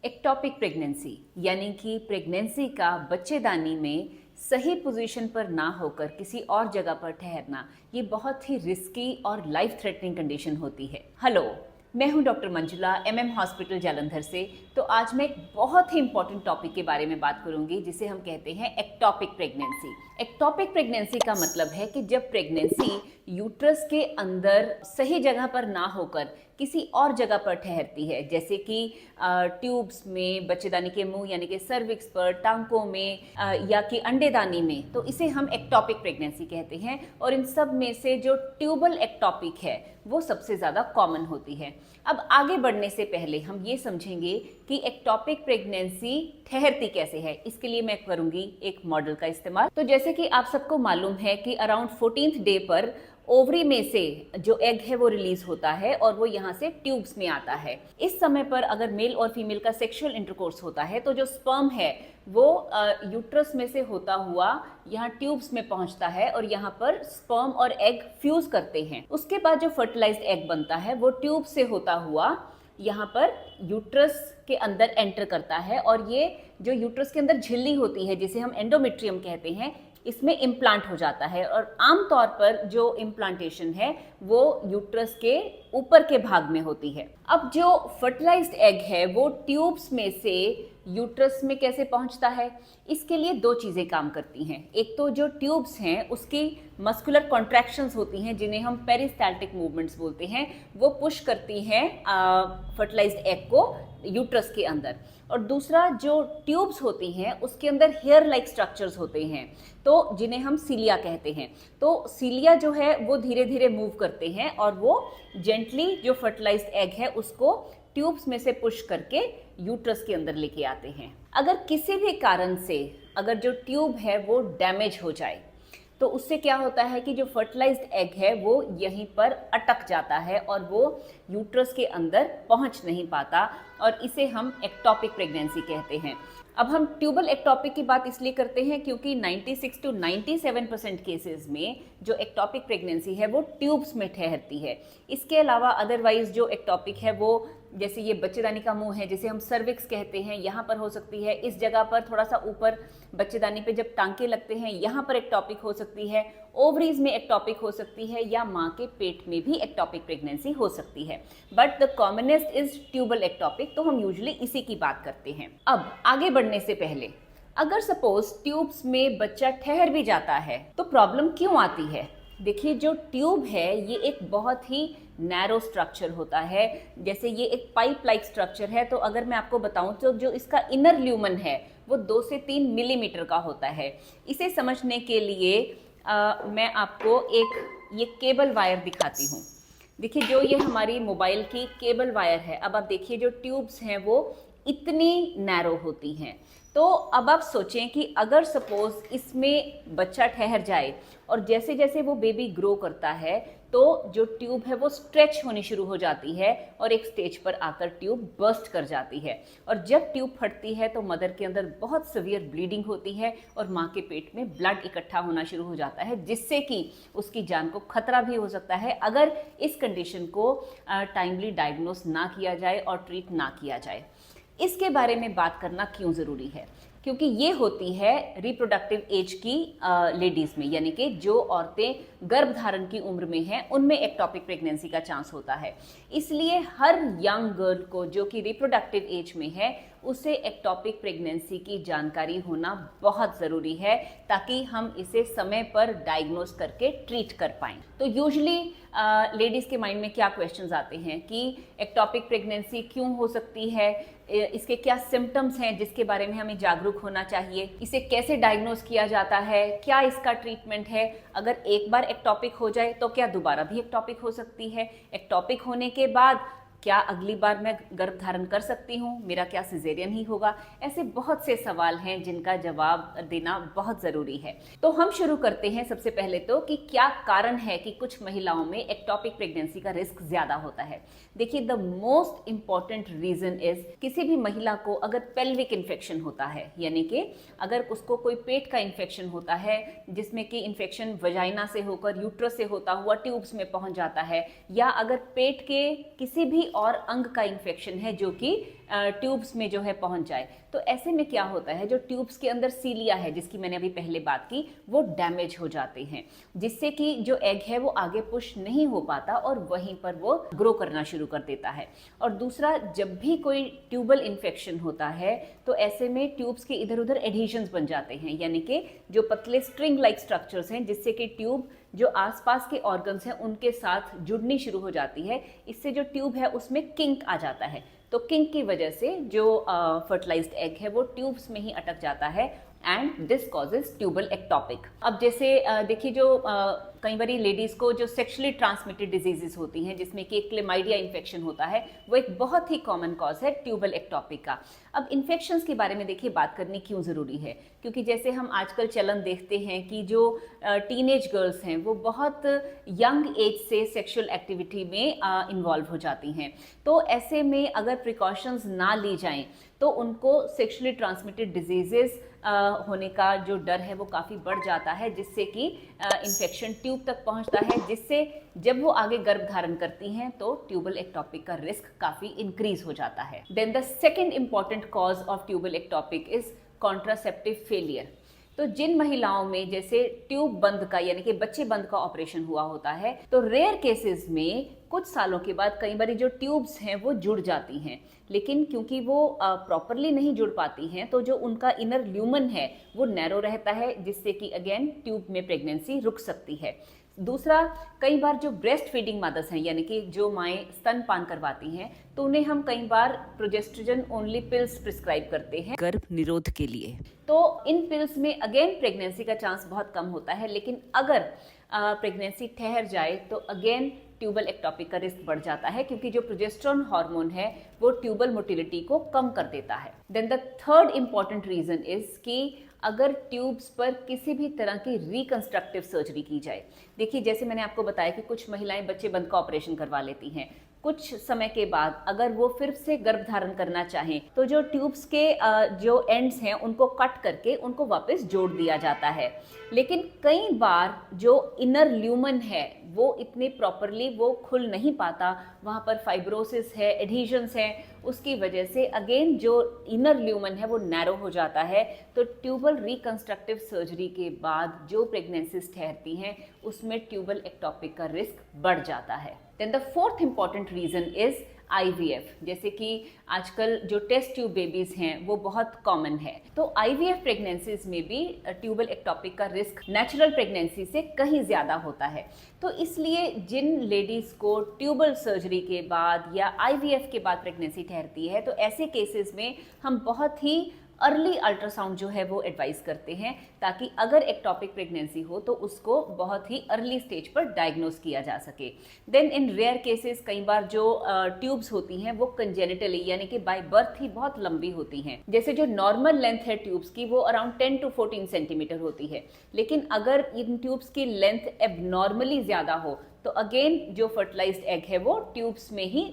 Ectopic pregnancy यानी कि pregnancy का बच्चेदानी में सही पोजीशन पर ना होकर किसी और जगह पर ठहरना, ये बहुत ही रिस्की और लाइफ थ्रेटनिंग कंडीशन होती है। हेलो, मैं हूं doctor Manjula, MM hospital Jalandhar से। तो आज मैं एक बहुत ही इंपॉर्टेंट टॉपिक के बारे में बात करूंगी जिसे हम कहते हैं एक्टोपिक प्रेगनेंसी। एक्टोपिक प्रेगनेंसी का मतलब है कि जब प्रेगनेंसी यूट्रस के अंदर सही जगह पर ना होकर किसी और जगह पर ठहरती है, जैसे कि ट्यूब्स में, बच्चेदानी के मुंह यानी कि सर्विक्स पर, टांकों में या कि अंडेदानी में, तो इसे हम एक्टोपिक प्रेगनेंसी कहते हैं। और इन सब में से जो ट्यूबल एक्टोपिक है वो सबसे ज़्यादा कॉमन होती है। अब आगे बढ़ने से पहले हम ये समझेंगे कि एक्टोपिक प्रेगनेंसी ठहरती कैसे है। इसके लिए मैं करूंगी एक मॉडल का इस्तेमाल। तो जैसे कि आप सबको मालूम है कि अराउंड 14th डे पर ओवरी में से जो एग है वो रिलीज होता है और वो यहाँ से ट्यूब्स में आता है। इस समय पर अगर मेल और फीमेल का सेक्सुअल इंटरकोर्स होता है तो जो स्पर्म है वो यूट्रस में से होता हुआ यहाँ ट्यूब्स में पहुंचता है और यहाँ पर स्पर्म और एग फ्यूज करते हैं। उसके बाद जो फर्टिलाइज्ड एग बनता है वो ट्यूब से होता हुआ यहाँ पर यूट्रस के अंदर एंटर करता है और ये जो यूट्रस के अंदर झिल्ली होती है जिसे हम एंडोमेट्रियम कहते हैं, इसमें इम्प्लांट हो जाता है। और आमतौर पर जो इम्प्लांटेशन है वो यूट्रस के ऊपर के भाग में होती है। अब जो फर्टिलाइज्ड एग है वो ट्यूब्स में से यूट्रस में कैसे पहुंचता है, इसके लिए दो चीज़ें काम करती हैं। एक तो जो ट्यूब्स हैं उसकी मस्कुलर कॉन्ट्रैक्शंस होती हैं जिन्हें हम पेरिस्टाल्टिक मूवमेंट्स बोलते हैं, वो पुश करती हैं फर्टिलाइज्ड एग को यूट्रस के अंदर। और दूसरा, जो ट्यूब्स होती हैं उसके अंदर हेयर लाइक स्ट्रक्चर्स होते हैं तो जिन्हें हम सीलिया कहते हैं। तो सीलिया जो है वो धीरे धीरे मूव करते हैं और वो जेंटली जो फर्टिलाइज्ड एग है उसको ट्यूब्स में से पुश करके यूट्रस के अंदर लेके आते हैं। अगर किसी भी कारण से अगर जो ट्यूब है वो डैमेज हो जाए तो उससे क्या होता है कि जो फर्टिलाइज्ड एग है वो यहीं पर अटक जाता है और वो यूट्रस के अंदर पहुंच नहीं पाता और इसे हम एक्टोपिक प्रेगनेंसी कहते हैं। अब हम ट्यूबल एक्टोपिक की बात इसलिए करते हैं क्योंकि 96 to 97% केसेस में जो एक्टोपिक प्रेगनेंसी है वो ट्यूब्स में ठहरती है। इसके अलावा अदरवाइज जो एक्टोपिक है वो, जैसे ये बच्चेदानी का मुंह है जिसे हम सर्विक्स कहते हैं, यहाँ पर हो सकती है। इस जगह पर थोड़ा सा ऊपर बच्चेदानी पे जब टांके लगते हैं यहाँ पर एक्टोपिक हो सकती है। ओवरीज में एक्टोपिक हो सकती है या माँ के पेट में भी एक्टोपिक प्रेगनेंसी हो सकती है। But the commonest is tubal ectopic, तो हम यूजुअली इसी की बात करते हैं। अब आगे बढ़ने से पहले, अगर सपोज ट्यूब्स में बच्चा ठहर भी जाता है तो प्रॉब्लम क्यों आती है? देखिए, जो ट्यूब है ये एक बहुत ही नैरो स्ट्रक्चर होता है, जैसे ये एक पाइप लाइक स्ट्रक्चर है। तो अगर मैं आपको बताऊं तो जो इसका इनर ल्यूमन है वो 2 से 3 मिलीमीटर का होता है। इसे समझने के लिए मैं आपको एक ये केबल वायर दिखाती हूँ। देखिए, जो ये हमारी मोबाइल की केबल वायर है, अब आप देखिए जो ट्यूब्स हैं वो इतनी नैरो होती हैं। तो अब आप सोचें कि अगर सपोज इसमें बच्चा ठहर जाए और जैसे जैसे वो बेबी ग्रो करता है तो जो ट्यूब है वो स्ट्रेच होनी शुरू हो जाती है और एक स्टेज पर आकर ट्यूब बर्स्ट कर जाती है। और जब ट्यूब फटती है तो मदर के अंदर बहुत सीवियर ब्लीडिंग होती है और माँ के पेट में ब्लड इकट्ठा होना शुरू हो जाता है, जिससे कि उसकी जान को खतरा भी हो सकता है अगर इस कंडीशन को टाइमली डायग्नोस ना किया जाए और ट्रीट ना किया जाए। इसके बारे में बात करना क्यों ज़रूरी है? क्योंकि ये होती है रिप्रोडक्टिव एज की लेडीज़ में, यानी कि जो औरतें गर्भ धारण की उम्र में हैं उनमें एक्टोपिक प्रेगनेंसी का चांस होता है। इसलिए हर यंग गर्ल को जो कि रिप्रोडक्टिव एज में है उसे एक्टोपिक प्रेगनेंसी की जानकारी होना बहुत ज़रूरी है ताकि हम इसे समय पर डायग्नोस करके ट्रीट कर पाएँ। तो यूजुअली लेडीज़ के माइंड में क्या क्वेश्चंस आते हैं कि एक्टोपिक प्रेगनेंसी क्यों हो सकती है, इसके क्या सिम्टम्स हैं जिसके बारे में हमें जागरूक होना चाहिए, इसे कैसे डायग्नोस किया जाता है, क्या इसका ट्रीटमेंट है, अगर एक बार एक्टोपिक हो जाए तो क्या दोबारा भी एक्टोपिक हो सकती है, एक्टोपिक होने के बाद क्या अगली बार मैं गर्भ धारण कर सकती हूँ, मेरा क्या सिजेरियन ही होगा। ऐसे बहुत से सवाल हैं जिनका जवाब देना बहुत ज़रूरी है। तो हम शुरू करते हैं सबसे पहले तो कि क्या कारण है कि कुछ महिलाओं में एक्टोपिक प्रेगनेंसी का रिस्क ज़्यादा होता है। देखिए, the most important reason is, किसी भी महिला को अगर पेल्विक इन्फेक्शन होता है, यानी कि अगर उसको कोई पेट का इन्फेक्शन होता है जिसमें कि इन्फेक्शन वजाइना से होकर यूट्रस से होता हुआ ट्यूब्स में पहुंच जाता है, या अगर पेट के किसी भी और अंग का इन्फेक्शन है जो कि ट्यूब्स में जो है पहुंच जाए। तो ऐसे में क्या होता है, जो ट्यूब्स के अंदर सीलिया है जिसकी मैंने अभी पहले बात की, वो डैमेज हो जाते हैं, जिससे कि जो एग है वो आगे पुश नहीं हो पाता और वहीं पर वो ग्रो करना शुरू कर देता है। और दूसरा, जब भी कोई ट्यूबल इन्फेक्शन होता है तो ऐसे में ट्यूब्स के इधर उधर एडहेशंस बन जाते हैं, यानी कि जो पतले स्ट्रिंग लाइक स्ट्रक्चर्स हैं, जिससे कि ट्यूब जो आसपास के ऑर्गन्स हैं उनके साथ जुड़नी शुरू हो जाती है। इससे जो ट्यूब है उसमें किंक आ जाता है। तो किंक की वजह से जो फर्टिलाइज्ड एग है वो ट्यूब्स में ही अटक जाता है and this causes tubal ectopic. अब जैसे देखिए, जो कई बार लेडीज को जो सेक्सुअली ट्रांसमिटेड डिजीजेस होती हैं जिसमें कि क्लेमाइडिया इन्फेक्शन होता है, वो एक बहुत ही कॉमन कॉज है ट्यूबल एक्टोपिक का। अब इन्फेक्शंस के बारे में देखिए बात करनी क्यों ज़रूरी है, क्योंकि जैसे हम आजकल चलन देखते हैं कि जो टीनेज गर्ल्स हैं वो बहुत यंग एज से सेक्सुअल एक्टिविटी में इन्वॉल्व हो जाती हैं। तो ऐसे में अगर प्रिकॉशंस ना ली जाएं तो उनको सेक्सुअली ट्रांसमिटेड डिजीजेस होने का जो डर है वो काफ़ी बढ़ जाता है, जिससे कि इन्फेक्शन ट्यूब तक पहुंचता है, जिससे जब वो आगे गर्भ धारण करती हैं तो ट्यूबल एक्टोपिक का रिस्क काफ़ी इंक्रीज हो जाता है। Then the second important cause of tubal ectopic is contraceptive failure. तो जिन महिलाओं में जैसे ट्यूब बंद का यानी कि बच्चे बंद का ऑपरेशन हुआ होता है, तो रेयर केसेस में कुछ सालों के बाद कई बार जो ट्यूब्स हैं वो जुड़ जाती हैं, लेकिन क्योंकि वो प्रॉपरली नहीं जुड़ पाती हैं तो जो उनका इनर ल्यूमन है वो नैरो रहता है, जिससे कि अगेन ट्यूब में प्रेगनेंसी रुक सकती है। दूसरा, कई बार जो ब्रेस्ट फीडिंग मदर्स हैं यानी कि जो माएँ स्तनपान करवाती हैं, तो उन्हें हम कई बार प्रोजेस्ट्रोजन ओनली पिल्स प्रिस्क्राइब करते हैं गर्भ निरोध के लिए। तो इन पिल्स में अगेन प्रेगनेंसी का चांस बहुत कम होता है, लेकिन अगर प्रेगनेंसी ठहर जाए तो अगेन ट्यूबल एक्टोपिक का रिस्क बढ़ जाता है, क्योंकि जो प्रोजेस्टेरोन हार्मोन है वो ट्यूबल मोटिलिटी को कम कर देता है। Then the third important reason is कि अगर ट्यूब्स पर किसी भी तरह की रिकंस्ट्रक्टिव सर्जरी की जाए। देखिए, जैसे मैंने आपको बताया कि कुछ महिलाएं बच्चे बंद का ऑपरेशन करवा लेती हैं, कुछ समय के बाद अगर वो फिर से गर्भ धारण करना चाहें तो जो ट्यूब्स के जो एंड्स हैं उनको कट करके उनको वापस जोड़ दिया जाता है। लेकिन कई बार जो इनर ल्यूमन है वो इतने प्रॉपरली वो खुल नहीं पाता, वहाँ पर फाइब्रोसिस है, एडहेशंस है, उसकी वजह से अगेन जो इनर ल्यूमन है वो नैरो हो जाता है। तो ट्यूबल रिकंस्ट्रक्टिव सर्जरी के बाद जो प्रेगनेंसीज ठहरती हैं उसमें ट्यूबल एक्टोपिक का रिस्क बढ़ जाता है। Then the fourth important reason is IVF। जैसे कि आजकल जो टेस्ट ट्यूब बेबीज हैं वो बहुत कॉमन है, तो IVF प्रेगनेंसीज में भी ट्यूबल एक्टोपिक का रिस्क नेचुरल प्रेगनेंसी से कहीं ज़्यादा होता है। तो इसलिए जिन लेडीज़ को ट्यूबल सर्जरी के बाद या IVF के बाद प्रेगनेंसी ठहरती है, तो ऐसे केसेस में हम बहुत ही अर्ली अल्ट्रासाउंड जो है वो एडवाइस करते हैं, ताकि अगर एक्टोपिक प्रेगनेंसी हो तो उसको बहुत ही अर्ली स्टेज पर डायग्नोस किया जा सके। देन इन रेयर केसेस कई बार जो ट्यूब्स होती हैं वो कंजेनिटली यानी कि बाय बर्थ ही बहुत लंबी होती हैं। जैसे जो नॉर्मल लेंथ है ट्यूब्स की वो अराउंड 10 to 14 सेंटीमीटर होती है, लेकिन अगर इन ट्यूब्स की लेंथ एबनॉर्मली ज़्यादा हो तो अगेन जो फर्टिलाइज्ड एग है वो ट्यूब्स में ही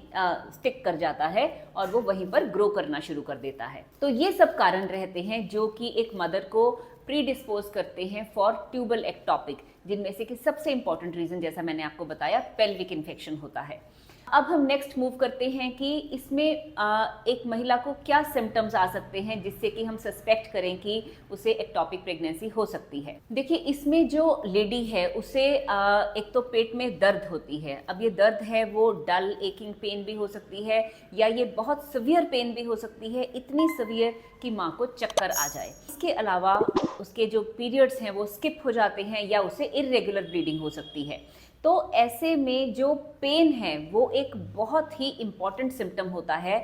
स्टिक कर जाता है और वो वहीं पर ग्रो करना शुरू कर देता है। तो ये सब कारण रहते हैं जो कि एक मदर को प्रीडिस्पोज करते हैं फॉर ट्यूबल एक्टोपिक, जिनमें से कि सबसे इंपॉर्टेंट रीजन जैसा मैंने आपको बताया पेल्विक इन्फेक्शन होता है। अब हम नेक्स्ट मूव करते हैं कि इसमें एक महिला को क्या सिम्टम्स आ सकते हैं जिससे कि हम सस्पेक्ट करें कि उसे एक्टोपिक प्रेगनेंसी हो सकती है। देखिए, इसमें जो लेडी है उसे एक तो पेट में दर्द होती है। अब ये दर्द है वो डल एकिंग पेन भी हो सकती है या ये बहुत सिवियर पेन भी हो सकती है, इतनी सिवियर कि माँ को चक्कर आ जाए। इसके अलावा उसके जो पीरियड्स हैं वो स्किप हो जाते हैं या उसे इर्रेगुलर ब्लीडिंग हो सकती है। तो ऐसे में जो पेन है वो एक बहुत ही इम्पॉर्टेंट सिम्टम होता है।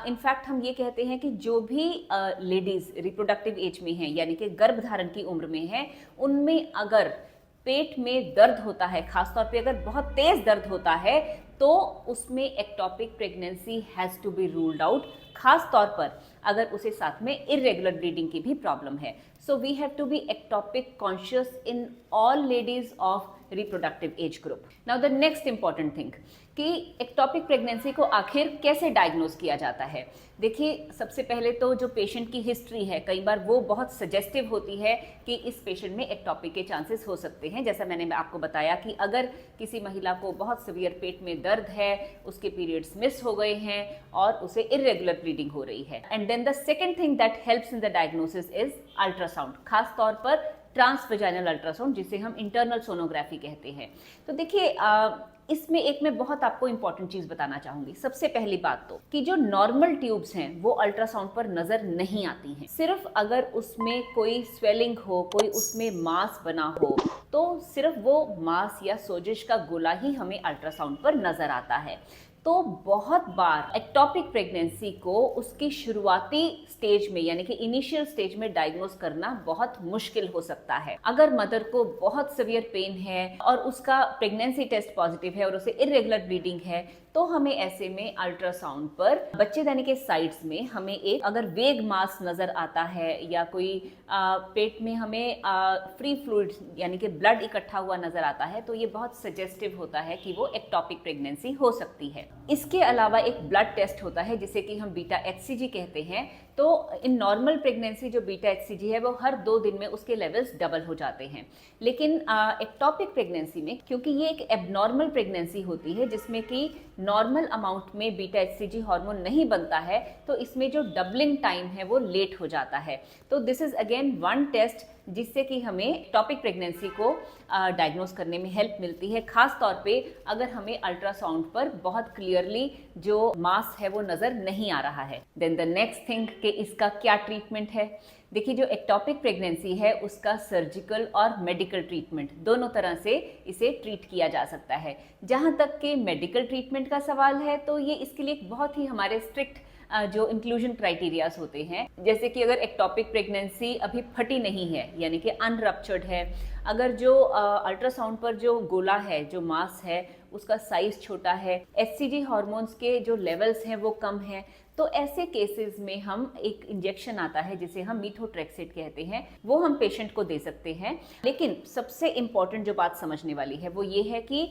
इनफैक्ट हम ये कहते हैं कि जो भी लेडीज़ रिप्रोडक्टिव एज में हैं यानी कि गर्भधारण की उम्र में हैं, उनमें अगर पेट में दर्द होता है, खासतौर पे अगर बहुत तेज़ दर्द होता है, तो उसमें ectopic pregnancy has to be ruled out, खास तौर पर अगर उसे साथ में इरेगुलर ब्लीडिंग की भी प्रॉब्लम है। So we have to be ectopic conscious in all ladies of reproductive age group. Now the next important thing कि एक्टोपिक प्रेगनेंसी को आखिर कैसे डायग्नोज किया जाता है। देखिए, सबसे पहले तो जो पेशेंट की हिस्ट्री है, कई बार वो बहुत सजेस्टिव होती है कि इस पेशेंट में एक्टोपिक के चांसेस हो सकते हैं। जैसा मैंने आपको बताया कि अगर किसी महिला को बहुत सीवियर पेट में दर्द है, उसके पीरियड्स मिस हो गए हैं और उसे इरेगुलर ब्लीडिंग हो रही है। And then the second thing that helps in the diagnosis is ultrasound, खास तौर पर ट्रांसवेजाइनल अल्ट्रासाउंड, जिसे हम इंटरनल सोनोग्राफी कहते हैं। तो देखिए, इसमें एक मैं बहुत आपको इंपॉर्टेंट चीज बताना चाहूंगी। सबसे पहली बात तो कि जो नॉर्मल ट्यूब्स हैं वो अल्ट्रासाउंड पर नजर नहीं आती हैं। सिर्फ अगर उसमें कोई स्वेलिंग हो, कोई उसमें मास बना हो, तो सिर्फ वो मास या सोजिश का गोला ही हमें अल्ट्रासाउंड पर नजर आता है। तो बहुत बार एक्टोपिक प्रेगनेंसी को उसकी शुरुआती स्टेज में, यानी कि इनिशियल स्टेज में डायग्नोस करना बहुत मुश्किल हो सकता है। अगर मदर को बहुत सीवियर पेन है और उसका प्रेगनेंसी टेस्ट पॉजिटिव है और उसे इरेगुलर ब्लीडिंग है, तो हमें ऐसे में अल्ट्रासाउंड पर बच्चेदानी के साइड्स में हमें एक अगर वेग मास नजर आता है या कोई पेट में हमें फ्री फ्लूइड यानी कि ब्लड इकट्ठा हुआ नजर आता है, तो ये बहुत सजेस्टिव होता है कि वो एक्टोपिक प्रेगनेंसी हो सकती है। इसके अलावा एक ब्लड टेस्ट होता है जिसे कि हम बीटा एचसीजी कहते हैं। तो इन नॉर्मल प्रेगनेंसी जो बीटा एचसीजी है वो हर 2 दिन में उसके लेवल्स डबल हो जाते हैं। लेकिन एक्टोपिक प्रेगनेंसी में, क्योंकि ये एक एबनॉर्मल प्रेगनेंसी होती है जिसमें कि नॉर्मल अमाउंट में बीटा एचसीजी हार्मोन नहीं बनता है, तो इसमें जो डबलिंग टाइम है वो लेट हो जाता है। तो this is again one test जिससे कि हमें एक्टोपिक प्रेगनेंसी को डायग्नोस करने में हेल्प मिलती है, खास तौर पे अगर हमें अल्ट्रासाउंड पर बहुत क्लियरली जो मास है वो नजर नहीं आ रहा है। देन द नेक्स्ट थिंग कि इसका क्या ट्रीटमेंट है। देखिए, जो एक्टोपिक प्रेगनेंसी है उसका सर्जिकल और मेडिकल ट्रीटमेंट दोनों तरह से इसे ट्रीट किया जा सकता है। जहाँ तक कि मेडिकल ट्रीटमेंट का सवाल है, तो ये इसके लिए बहुत ही हमारे स्ट्रिक्ट जो इंक्लूजन क्राइटेरियाज होते हैं, जैसे कि अगर एक्टोपिक प्रेगनेंसी अभी फटी नहीं है यानी कि अनरप्चर्ड है, अगर जो अल्ट्रासाउंड पर जो गोला है, जो मास है, उसका साइज छोटा है, एचसीजी हार्मोन्स के जो लेवल्स हैं वो कम हैं, तो ऐसे केसेस में हम एक इंजेक्शन आता है जिसे हम मीथोट्रेक्सेट कहते हैं, वो हम पेशेंट को दे सकते हैं। लेकिन सबसे इंपॉर्टेंट जो बात समझने वाली है वो ये है कि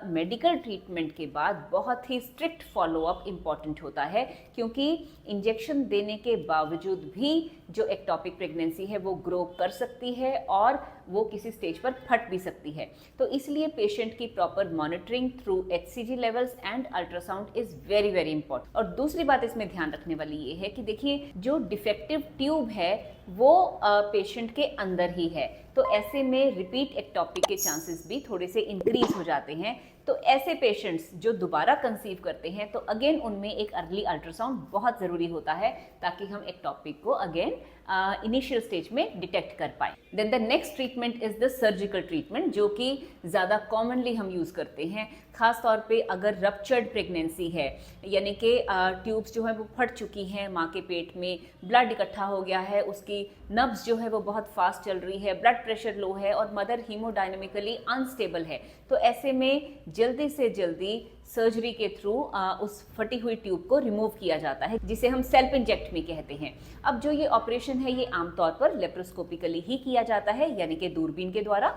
मेडिकल ट्रीटमेंट के बाद बहुत ही स्ट्रिक्ट फॉलोअप इम्पॉर्टेंट होता है, क्योंकि इंजेक्शन देने के बावजूद भी जो एक्टोपिक प्रेगनेंसी है वो ग्रो कर सकती है और वो किसी स्टेज पर फट भी सकती है। तो इसलिए पेशेंट की proper monitoring through HCG levels and ultrasound is very very important. और दूसरी बात इसमें ध्यान रखने वाली ये है कि देखिए, जो डिफेक्टिव ट्यूब है वो पेशेंट के अंदर ही है, तो ऐसे में रिपीट एक्टोपिक के चांसेस भी थोड़े से इंक्रीज हो जाते हैं। तो ऐसे पेशेंट्स जो दोबारा कंसीव करते हैं, तो अगेन उनमें एक अर्ली अल्ट्रासाउंड बहुत ज़रूरी होता है ताकि हम एक्टोपिक को अगेन इनिशियल स्टेज में डिटेक्ट कर पाए। Then the next treatment is the surgical treatment, जो कि ज़्यादा कॉमनली हम यूज़ करते हैं, खास तौर पे अगर रप्चर्ड प्रेगनेंसी है, यानी कि ट्यूब्स जो है वो फट चुकी हैं, माँ के पेट में ब्लड इकट्ठा हो गया है, उसकी नब्ज जो है वो बहुत फास्ट चल रही है, ब्लड प्रेशर लो है और मदर हीमोडायनेमिकली अनस्टेबल है। तो ऐसे में जल्दी से जल्दी सर्जरी के थ्रू उस फटी हुई ट्यूब को रिमूव किया जाता है, जिसे हम सेल्फ इंजेक्ट में कहते हैं। अब जो ये ऑपरेशन है ये आमतौर पर लेप्रोस्कोपिकली ही किया जाता है, यानी कि दूरबीन के द्वारा,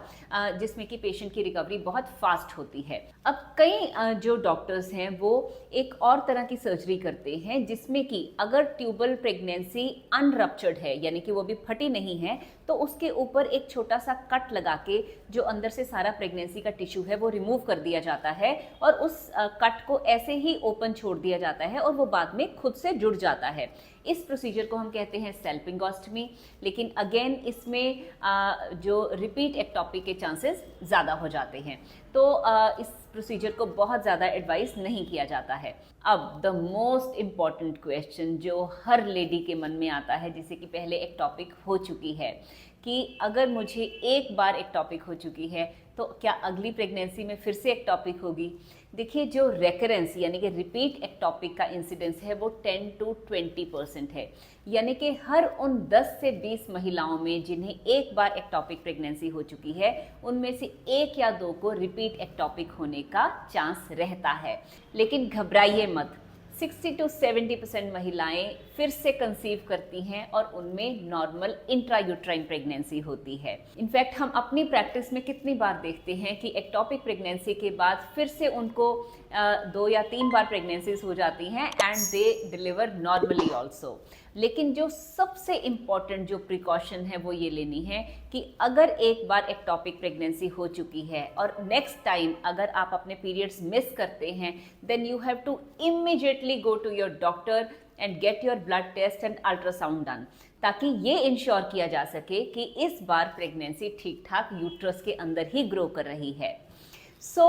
जिसमें कि पेशेंट की रिकवरी बहुत फास्ट होती है। अब कई जो डॉक्टर्स हैं वो एक और तरह की सर्जरी करते हैं, जिसमें कि अगर ट्यूबल प्रेगनेंसी अनरप्चर्ड है, यानी कि वो भी फटी नहीं है, तो उसके ऊपर एक छोटा सा कट लगा के जो अंदर से सारा प्रेगनेंसी का टिश्यू है वो रिमूव कर दिया जाता है और उस कट को ऐसे ही ओपन छोड़ दिया जाता है और वो बाद में खुद से जुड़ जाता है। इस प्रोसीजर को हम कहते हैं सेल्पिंगोस्टमी। लेकिन अगेन इसमें जो रिपीट एक्टोपिक के चांसेस ज़्यादा हो जाते हैं, तो इस प्रोसीजर को बहुत ज़्यादा एडवाइस नहीं किया जाता है। अब द मोस्ट इम्पॉर्टेंट क्वेश्चन जो हर लेडी के मन में आता है, जिसे कि पहले एक्टोपिक हो चुकी है, कि अगर मुझे एक बार एक्टोपिक हो चुकी है तो क्या अगली प्रेगनेंसी में फिर से एक्टोपिक होगी। देखिए, जो रेकरेंस यानी कि रिपीट एक्टोपिक का इंसिडेंस है वो 10 to 20% है, यानी कि हर उन 10 से 20 महिलाओं में जिन्हें एक बार एक्टोपिक प्रेगनेंसी हो चुकी है, उनमें से 1 या 2 को रिपीट एक्टोपिक होने का चांस रहता है। लेकिन घबराइए मत, 60 to 70% महिलाएं फिर से कंसीव करती हैं और उनमें नॉर्मल इंट्रायूट्राइन प्रेगनेंसी होती है। इनफैक्ट हम अपनी प्रैक्टिस में कितनी बार देखते हैं कि एक्टोपिक प्रेगनेंसी के बाद फिर से उनको 2 या 3 बार प्रेगनेंसीज हो जाती हैं and they deliver normally also. लेकिन जो सबसे इम्पॉर्टेंट जो प्रिकॉशन है वो ये लेनी है कि अगर एक बार एक्टोपिक प्रेगनेंसी हो चुकी है और नेक्स्ट टाइम अगर आप अपने पीरियड्स मिस करते हैं, then you have to immediately go to your doctor and get your blood test and ultrasound done, ताकि ये इंश्योर किया जा सके कि इस बार प्रेगनेंसी ठीक ठाक यूट्रस के अंदर ही ग्रो कर रही है। So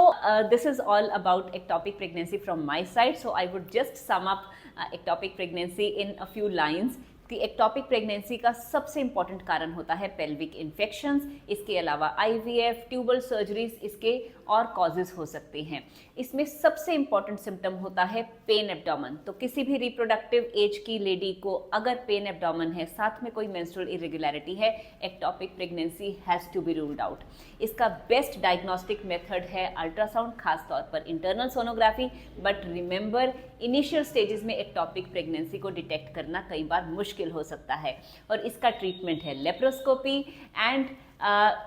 this is all about ectopic pregnancy from my side. So I would just sum up ectopic pregnancy in a few lines. कि एक्टोपिक प्रेगनेंसी का सबसे इंपॉर्टेंट कारण होता है पेल्विक इन्फेक्शंस, इसके अलावा आईवीएफ, ट्यूबल सर्जरीज इसके और कॉजेज हो सकते हैं। इसमें सबसे इंपॉर्टेंट सिम्टम होता है पेन एब्डोमेन। तो किसी भी रिप्रोडक्टिव एज की लेडी को अगर पेन एब्डोमेन है, साथ में कोई मेंस्ट्रुअल इरेगुलरिटी है, ectopic pregnancy has to be ruled out. इसका बेस्ट डायग्नोस्टिक मेथड है अल्ट्रासाउंड, खासतौर पर internal sonography. But remember, initial stages में एक्टोपिक प्रेगनेंसी को डिटेक्ट करना कई बार मुश्किल हो सकता है और इसका ट्रीटमेंट है लेप्रोस्कोपी। एंड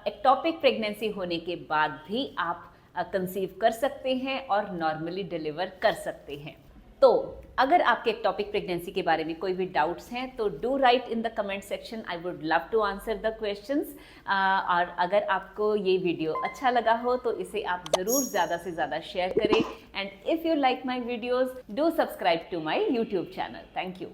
एक्टोपिक प्रेगनेंसी होने के बाद भी आप कंसीव कर सकते हैं और नॉर्मली डिलीवर कर सकते हैं। तो अगर आपके एक्टोपिक प्रेगनेंसी के बारे में कोई भी डाउट्स हैं तो do write in the comment section, I would love to answer the questions. और अगर आपको ये वीडियो अच्छा लगा हो तो इसे आप ज़रूर ज़्यादा से ज़्यादा शेयर करें। And if you like my videos, do subscribe to my YouTube channel. Thank you.